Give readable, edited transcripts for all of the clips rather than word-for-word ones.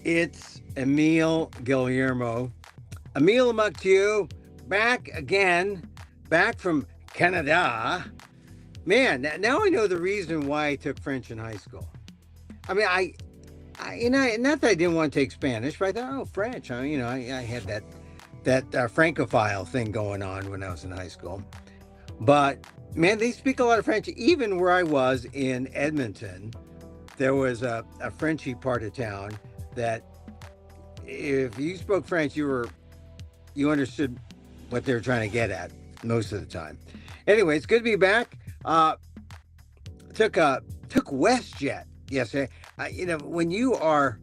It's Emil Guillermo. Emil Amok to you, back again, back from Canada. Man, now I know the reason why I took French in high school. I mean, not that I didn't want to take Spanish, but I thought, oh, French. I had that Francophile thing going on when I was in high school. But man, they speak a lot of French. Even where I was in Edmonton, there was a Frenchy part of town that if you spoke French, you understood what they were trying to get at most of the time. Anyway, it's good to be back. Took WestJet yesterday. When you are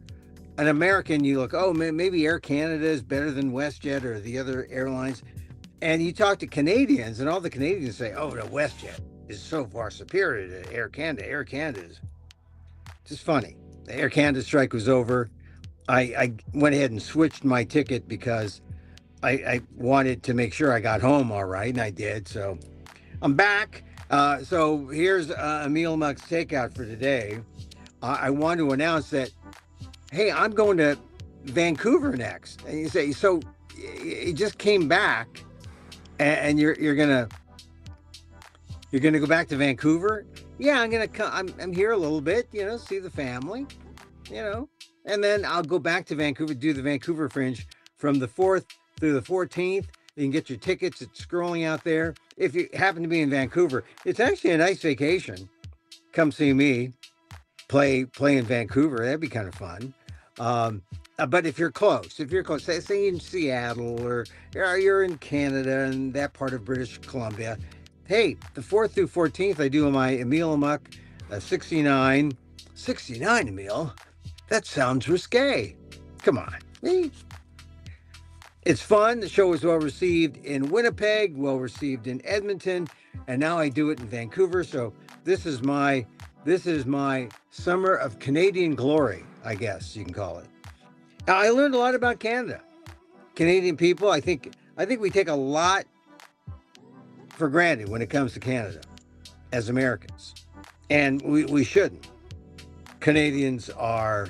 an American, you look, oh, maybe Air Canada is better than WestJet or the other airlines. And you talk to Canadians, and all the Canadians say, oh, no, WestJet is so far superior to Air Canada. Air Canada is just funny. The Air Canada strike was over. I went ahead and switched my ticket because I wanted to make sure I got home all right, and I did. So I'm back. So here's Emil Muck's Takeout for today. I want to announce that, hey, I'm going to Vancouver next. And you say, so you just came back, and you're gonna go back to Vancouver? Yeah, I'm gonna come. I'm here a little bit, see the family, and then I'll go back to Vancouver, do the Vancouver Fringe from the 4th through the 14th. You can get your tickets. It's scrolling out there. If you happen to be in Vancouver, it's actually a nice vacation. Come see me play in Vancouver. That'd be kind of fun. But if you're close, say in Seattle or you're in Canada and that part of British Columbia, hey, the 4th through 14th, I do my Emil Amok 69. 69, Emil? That sounds risque. Come on. It's fun. The show was well received in Winnipeg, well received in Edmonton, and now I do it in Vancouver. So this is my summer of Canadian glory, I guess you can call it. Now, I learned a lot about Canada. Canadian people, I think we take a lot for granted when it comes to Canada as Americans. And we shouldn't. Canadians are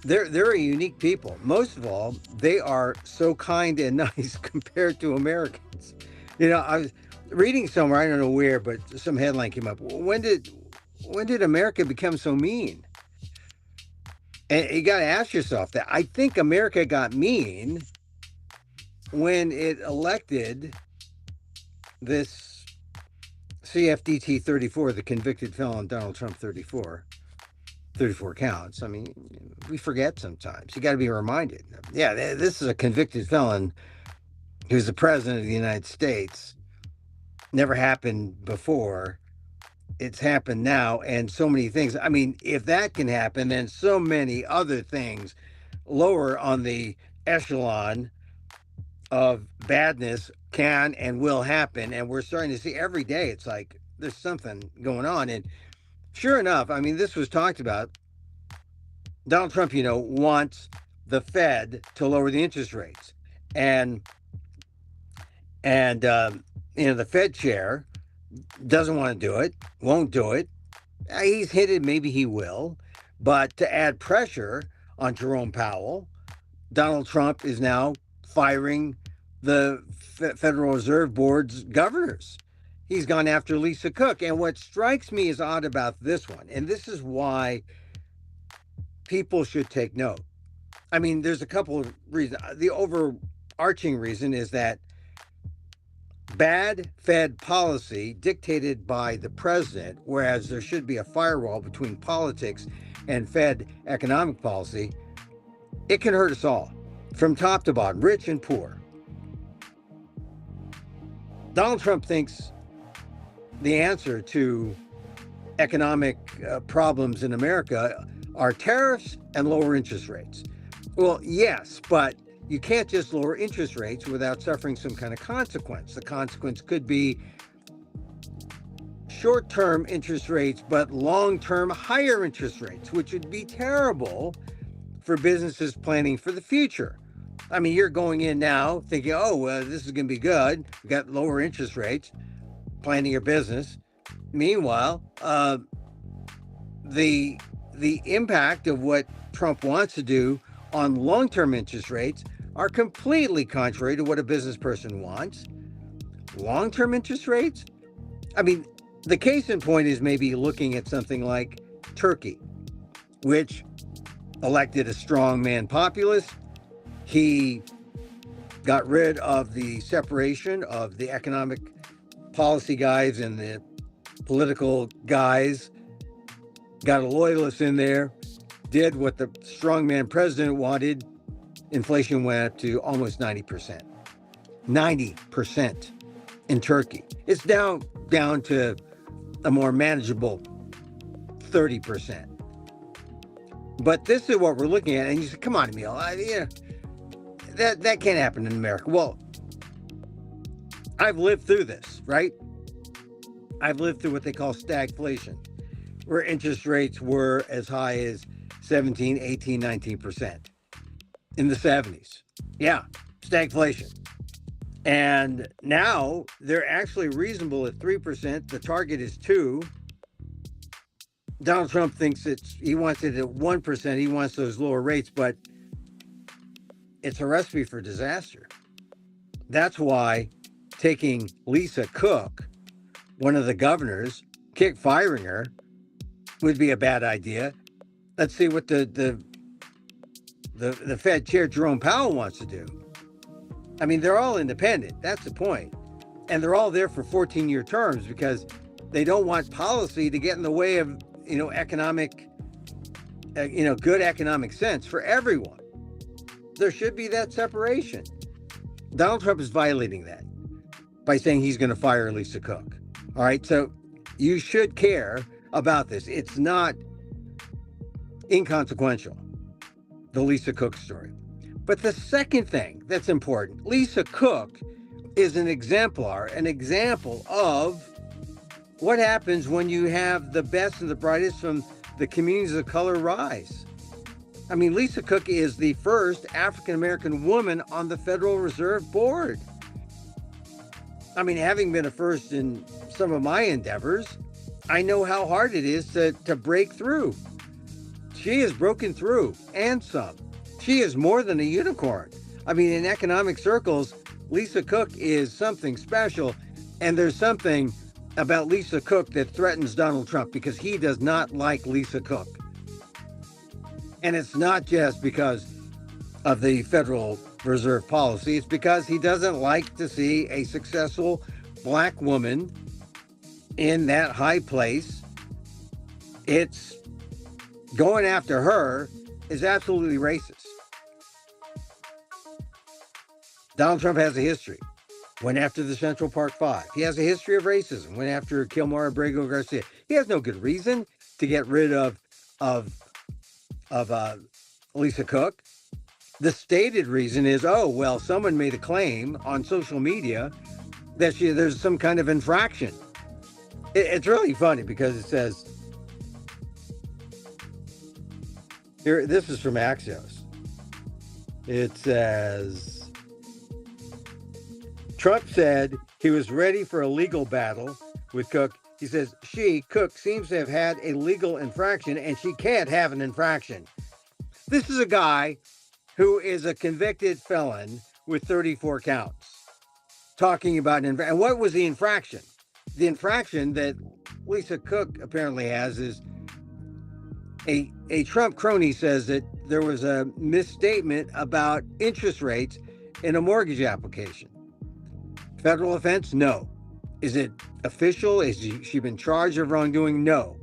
they're a unique people. Most of all, they are so kind and nice compared to Americans. I was reading somewhere, I don't know where, but some headline came up. When did America become so mean? And you got to ask yourself that. I think America got mean when it elected this CFDT 34, the convicted felon Donald Trump 34 counts. I mean, we forget sometimes. You got to be reminded. Yeah, this is a convicted felon who's the president of the United States. Never happened before. It's happened now, and so many things. I mean, if that can happen, then so many other things lower on the echelon of badness can and will happen. And we're starting to see every day, it's like there's something going on. And sure enough, I mean, this was talked about. Donald Trump, wants the Fed to lower the interest rates. And the Fed chair doesn't want to do it, won't do it. He's hinted maybe he will. But to add pressure on Jerome Powell, Donald Trump is now firing the Federal Reserve Board's governors. He's gone after Lisa Cook. And what strikes me as odd about this one, and this is why people should take note. I mean, there's a couple of reasons. The overarching reason is that bad Fed policy dictated by the president, whereas there should be a firewall between politics and Fed economic policy, it can hurt us all, from top to bottom, rich and poor. Donald Trump thinks the answer to economic problems in America are tariffs and lower interest rates. Well, yes, but you can't just lower interest rates without suffering some kind of consequence. The consequence could be short-term interest rates, but long-term higher interest rates, which would be terrible for businesses planning for the future. I mean, you're going in now thinking, oh, well, this is going to be good. We got lower interest rates, planning your business. Meanwhile, the the impact of what Trump wants to do on long-term interest rates are completely contrary to what a business person wants. Long-term interest rates? I mean, the case in point is maybe looking at something like Turkey, which elected a strongman populist. He got rid of the separation of the economic policy guys and the political guys, got a loyalist in there, did what the strongman president wanted. Inflation went up to almost 90%. 90% in Turkey. It's down to a more manageable 30%. But this is what we're looking at. And you say, come on, Emil, that can't happen in America. Well, I've lived through this, right? I've lived through what they call stagflation, where interest rates were as high as 17, 18, 19% in the 70s. Yeah, stagflation. And now they're actually reasonable at 3%. The target is 2%. Donald Trump thinks he wants it at 1%. He wants those lower rates, but it's a recipe for disaster. That's why taking Lisa Cook, one of the governors, firing her would be a bad idea. Let's see what the Fed chair Jerome Powell wants to do. I mean, they're all independent. That's the point. And they're all there for 14-year terms because they don't want policy to get in the way of, economic, good economic sense for everyone. There should be that separation. Donald Trump is violating that by saying he's going to fire Lisa Cook. All right. So you should care about this. It's not inconsequential, the Lisa Cook story. But the second thing that's important, Lisa Cook is an example of what happens when you have the best and the brightest from the communities of color rise. I mean, Lisa Cook is the first African-American woman on the Federal Reserve Board. I mean, having been a first in some of my endeavors, I know how hard it is to break through. She has broken through, and some. She is more than a unicorn. I mean, in economic circles, Lisa Cook is something special, and there's something about Lisa Cook that threatens Donald Trump because he does not like Lisa Cook. And it's not just because of the Federal Reserve policy. It's because he doesn't like to see a successful black woman in that high place. It's going after her is absolutely racist. Donald Trump has a history. Went after the Central Park Five. He has a history of racism. Went after Kilmar Abrego Garcia. He has no good reason to get rid of Lisa Cook. The stated reason is, someone made a claim on social media that there's some kind of infraction. It's really funny because it says, here, this is from Axios. It says, Trump said he was ready for a legal battle with Cook. He says, Cook, seems to have had a legal infraction and she can't have an infraction. This is a guy who is a convicted felon with 34 counts, talking about and what was the infraction? The infraction that Lisa Cook apparently has is a Trump crony says that there was a misstatement about interest rates in a mortgage application. Federal offense? No. Is it official? Has she been charged of wrongdoing? No.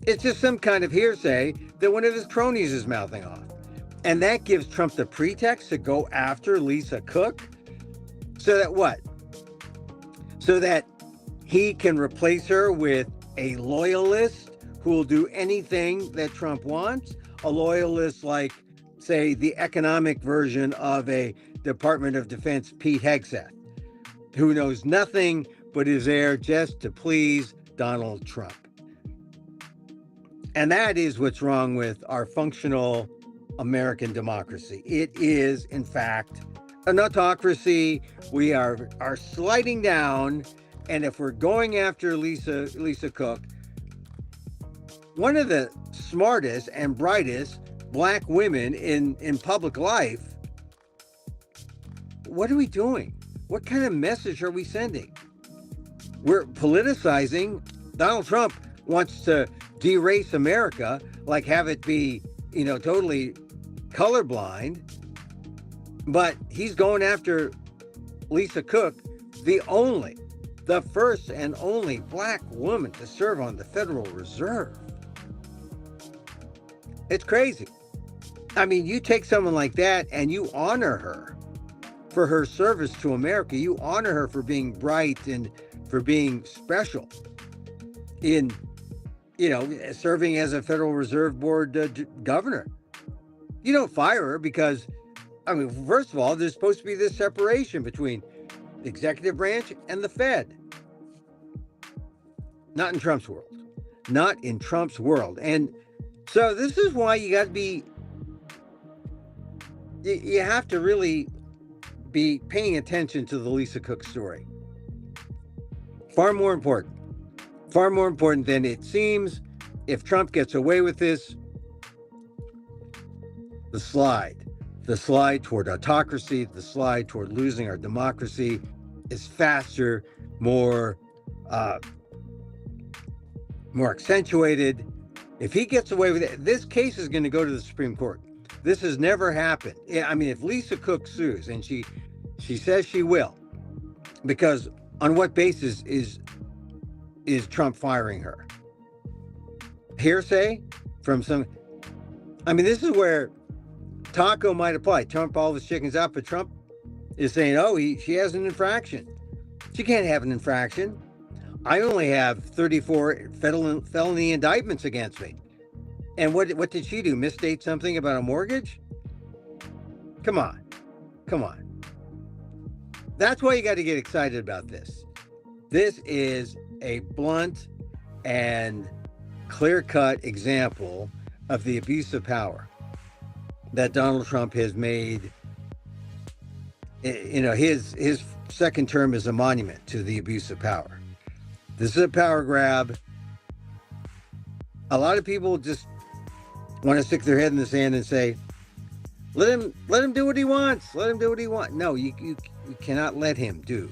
It's just some kind of hearsay that one of his cronies is mouthing off. And that gives Trump the pretext to go after Lisa Cook. So that what? So that he can replace her with a loyalist who will do anything that Trump wants. A loyalist like, say, the economic version of a Department of Defense Pete Hegseth, who knows nothing but is there just to please Donald Trump. And that is what's wrong with our functional American democracy. It is, in fact, an autocracy. We are sliding down. And if we're going after Lisa Cook, one of the smartest and brightest black women in public life. What are we doing? What kind of message are we sending? We're politicizing. Donald Trump wants to de-race America, like have it be, totally colorblind. But he's going after Lisa Cook, the first and only black woman to serve on the Federal Reserve. It's crazy. I mean, you take someone like that and you honor her for her service to America. You honor her for being bright and for being special in, serving as a Federal Reserve Board governor. You don't fire her because, first of all, there's supposed to be this separation between the executive branch and the Fed. Not in Trump's world. Not in Trump's world. And so this is why you got to be, you have to really be paying attention to the Lisa Cook story. Far more important than it seems. If Trump gets away with this, the slide toward autocracy, the slide toward losing our democracy is faster, more accentuated. If he gets away with it, this case is going to go to the Supreme Court. This has never happened. If Lisa Cook sues, and she says she will, because on what basis is Trump firing her? Hearsay from some. This is where Taco might apply. Trump all his chickens out, but Trump is saying, she has an infraction. She can't have an infraction. I only have 34 felony indictments against me. And what did she do? Misstate something about a mortgage? Come on. That's why you got to get excited about this. This is a blunt and clear-cut example of the abuse of power that Donald Trump has made. His second term is a monument to the abuse of power. This is a power grab. A lot of people just want to stick their head in the sand and say, let him do what he wants. Let him do what he wants. No, you cannot let him do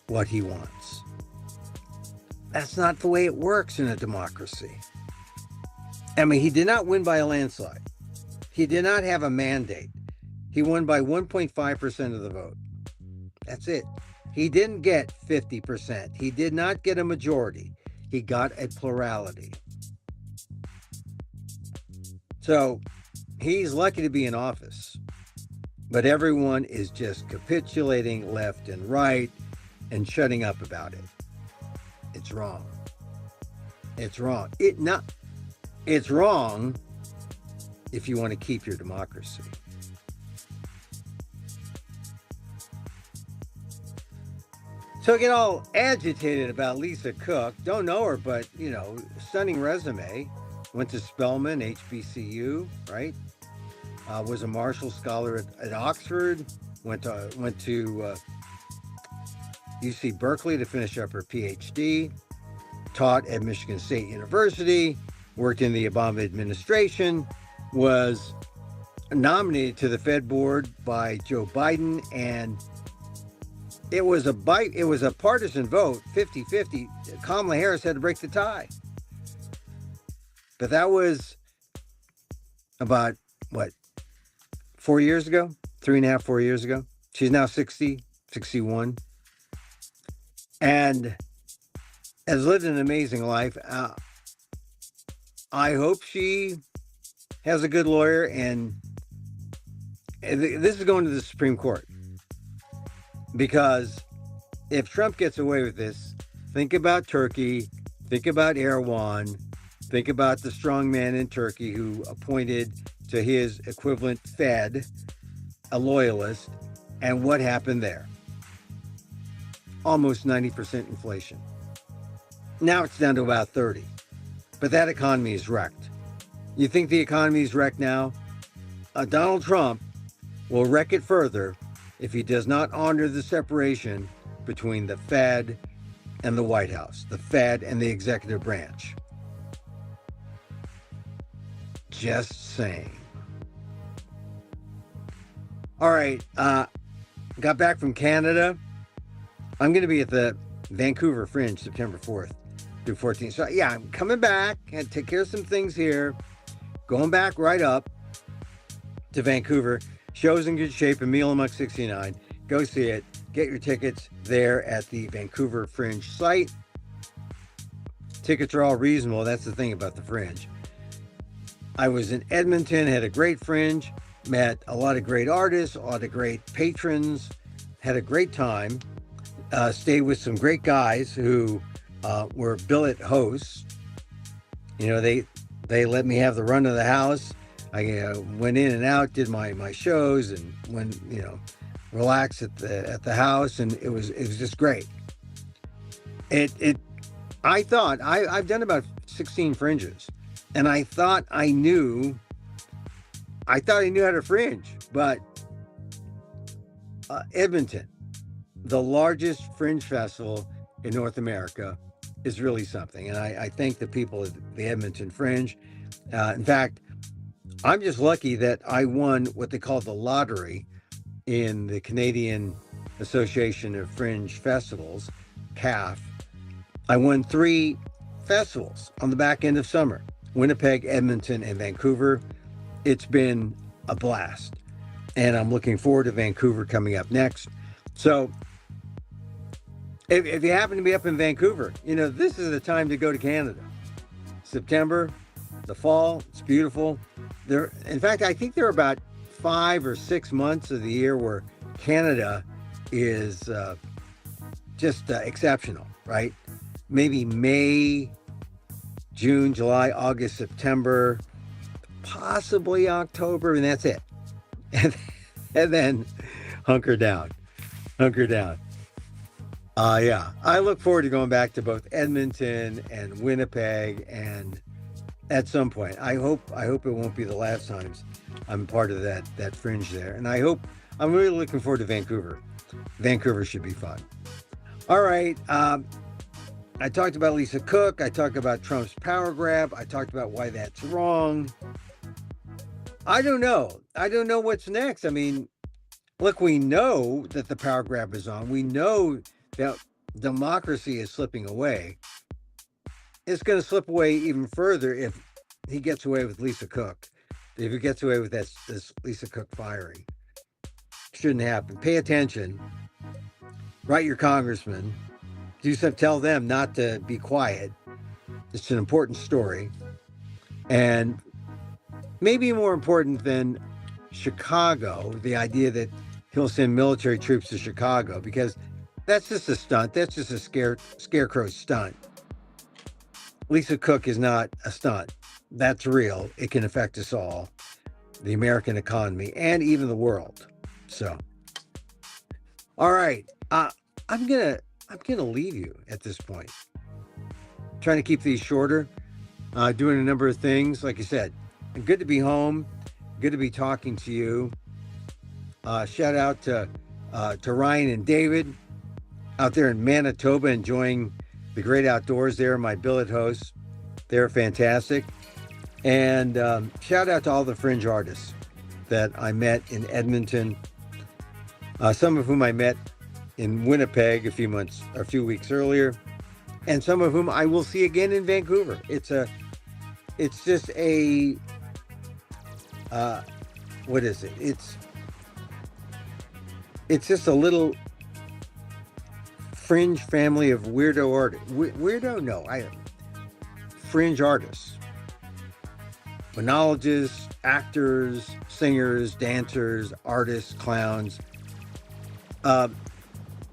what he wants. That's not the way it works in a democracy. He did not win by a landslide. He did not have a mandate. He won by 1.5% of the vote. That's it. He didn't get 50%. He did not get a majority. He got a plurality. So he's lucky to be in office. But everyone is just capitulating left and right and shutting up about it. It's wrong. It's wrong. It's wrong if you want to keep your democracy. So I get all agitated about Lisa Cook. Don't know her, but, stunning resume. Went to Spelman, HBCU, right? Was a Marshall Scholar at Oxford. Went to UC Berkeley to finish up her PhD. Taught at Michigan State University. Worked in the Obama administration. Was nominated to the Fed board by Joe Biden, and it was a partisan vote, 50-50. Kamala Harris had to break the tie. But that was about, 4 years ago? 3.5, 4 years ago? She's now 60, 61. And has lived an amazing life. I hope she has a good lawyer, and this is going to the Supreme Court. Because if Trump gets away with this, think about Turkey, think about Erdogan, think about the strong man in Turkey who appointed to his equivalent Fed a loyalist, and what happened there. Almost 90% inflation. Now it's down to about 30. But that economy is wrecked. You think the economy is wrecked now? Donald Trump will wreck it further if he does not honor the separation between the Fed and the White House, the Fed and the executive branch. Just saying. All right. Got back from Canada. I'm going to be at the Vancouver Fringe September 4th through 14th. So, yeah, I'm coming back and take care of some things here. Going back right up to Vancouver. Show's in good shape. Emil, Amok 69. Go see it. Get your tickets there at the Vancouver Fringe site. Tickets are all reasonable. That's the thing about the Fringe. I was in Edmonton, had a great Fringe, met a lot of great artists, a lot of great patrons, had a great time. Stayed with some great guys who were billet hosts. You know, they let me have the run of the house. I went in and out, did my shows, and went, you know, relaxed at the house, and it was just great. I thought I've done about 16 Fringes, and I thought I knew how to Fringe, but Edmonton, the largest Fringe festival in North America, is really something. And I thank the people at the Edmonton Fringe. In fact, I'm just lucky that I won what they call the lottery in the Canadian Association of Fringe Festivals, CAF. I won 3 festivals on the back end of summer: Winnipeg, Edmonton, and Vancouver. It's been a blast, and I'm looking forward to Vancouver coming up next. So if you happen to be up in Vancouver, you know, this is the time to go to Canada. September, the fall, it's beautiful. In fact, I think there are about 5 or 6 months of the year where Canada is just exceptional, right? Maybe May, June, July, August, September, possibly October, and that's it. And then hunker down. Yeah, I look forward to going back to both Edmonton and Winnipeg, and at some point, I hope it won't be the last times I'm part of that Fringe there. And I'm really looking forward to Vancouver. Vancouver should be fun. All right. I talked about Lisa Cook. I talked about Trump's power grab. I talked about why that's wrong. I don't know what's next. I mean, look, we know that the power grab is on. We know that democracy is slipping away. It's going to slip away even further if he gets away with Lisa Cook. If he gets away with this Lisa Cook firing. Shouldn't happen. Pay attention. Write your congressman. Tell them not to be quiet. It's an important story. And maybe more important than Chicago, the idea that he'll send military troops to Chicago, because that's just a stunt. That's just a scarecrow stunt. Lisa Cook is not a stunt. That's real. It can affect us all, the American economy, and even the world. So, all right. I'm gonna leave you at this point. Trying to keep these shorter. Doing a number of things. Like I said, good to be home. Good to be talking to you. Shout out to Ryan and David out there in Manitoba, enjoying the great outdoors there. My billet hosts, they're fantastic. And shout out to all the Fringe artists that I met in Edmonton. Some of whom I met in Winnipeg a few weeks earlier, and some of whom I will see again in Vancouver. It's just a what is it? It's just a little Fringe family of weirdo artists. Fringe artists, monologists, actors, singers, dancers, artists, clowns.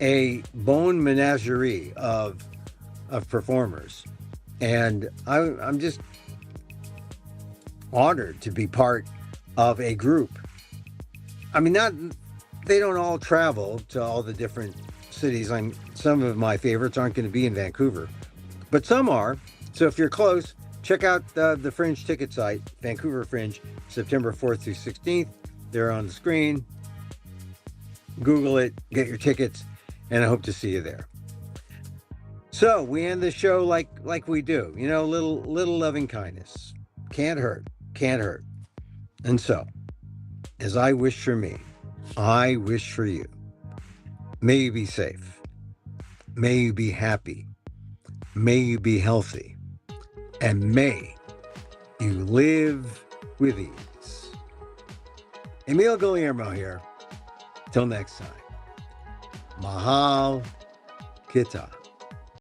A bone menagerie of performers, and I'm just honored to be part of a group. I mean, they don't all travel to all the different cities. Some of my favorites aren't going to be in Vancouver, but some are. So if you're close, check out the Fringe ticket site, Vancouver Fringe, September 4th through 16th. They're on the screen. Google it, get your tickets, and I hope to see you there. So we end the show like we do, little loving kindness. Can't hurt. can't hurt. And so, as I wish for me, I wish for you. May you be safe. May you be happy. May you be healthy. And may you live with ease. Emil Guillermo here. Till next time. Mahal Kita.